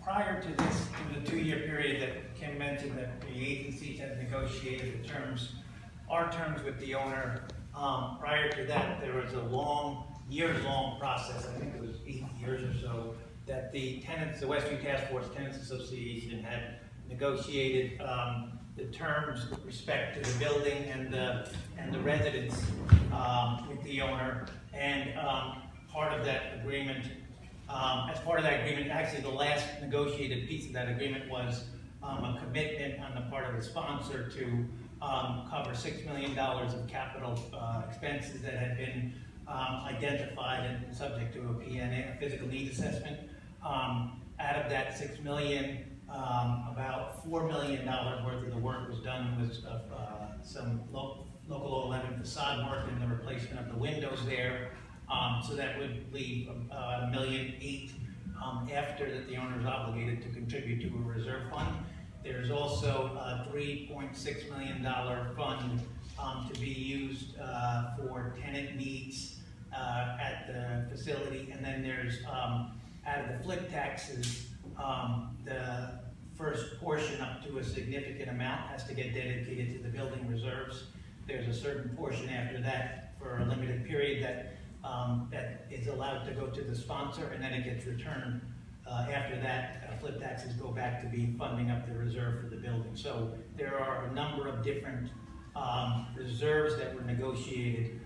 prior to this, in the 2-year period that Kim mentioned, that the agencies had negotiated the terms, our terms with the owner. Prior to that, there was a years-long process, I think it was 8 years or so, that the tenants, the Westview Task Force Tenants Association had negotiated the terms with respect to the building and the residents with the owner. And part of that agreement, actually the last negotiated piece of that agreement was a commitment on the part of the sponsor to cover $6 million of capital expenses that had been identified and subject to a PNA, a physical needs assessment. Out of that $6 million, about $4 million worth of the work was done with some local 11 facade work and the replacement of the windows there. So that would leave $1.8 million after that the owner is obligated to contribute to a reserve fund. There's also a $3.6 million fund to be used for tenant needs at the facility. And then there's, out of the flip taxes, the first portion up to a significant amount has to get dedicated to the building reserves. There's a certain portion after that for a limited period that is allowed to go to the sponsor, and then it gets returned. After that, flip taxes go back to be funding up the reserve for the building. So there are a number of different reserves that were negotiated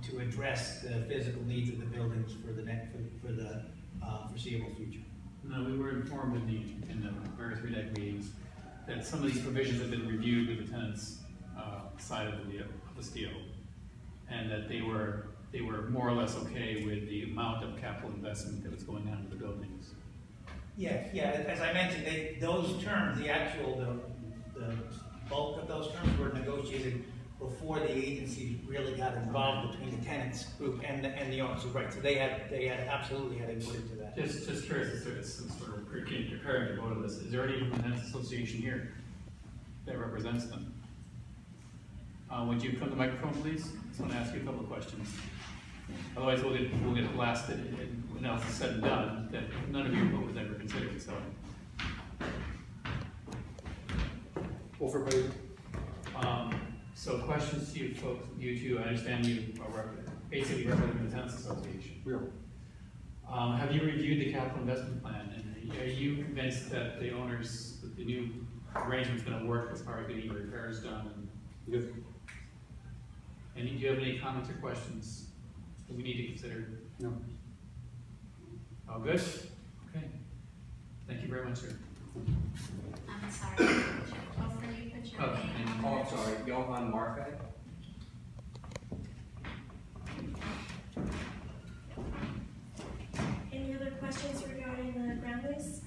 to address the physical needs of the buildings for the foreseeable future. No, we were informed in the various RIOC meetings that some of these provisions have been reviewed with the tenants' side of this deal, and that they were more or less okay with the amount of capital investment that was going on in the buildings. Yeah. As I mentioned, those terms, the bulk of those terms were negotiated before the agency really got involved between the tenants group and the owners. Right. So they absolutely had input into that. Just curious, since we're preparing to vote on this, is there anyone from the tenants association here that represents them? Would you come to the microphone, please? I just want to ask you a couple of questions. Otherwise, we'll get blasted, and when else is said and done, that none of your vote was ever considered. So, so questions to you folks, you two. I understand you are basically representing the tenants association. Yeah. Have you reviewed the capital investment plan, and are you convinced that the owners, that the new arrangement is going to work as far as getting repairs done? Yes. And do you have any comments or questions that we need to consider? No. All good? Okay. Thank you very much, sir. I'm sorry. Hopefully you put your name. Oh, I'm sorry. Johan Marfeg. Any other questions regarding the ground lease?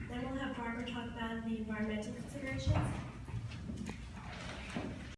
Then we'll have Barbara talk about the environmental considerations.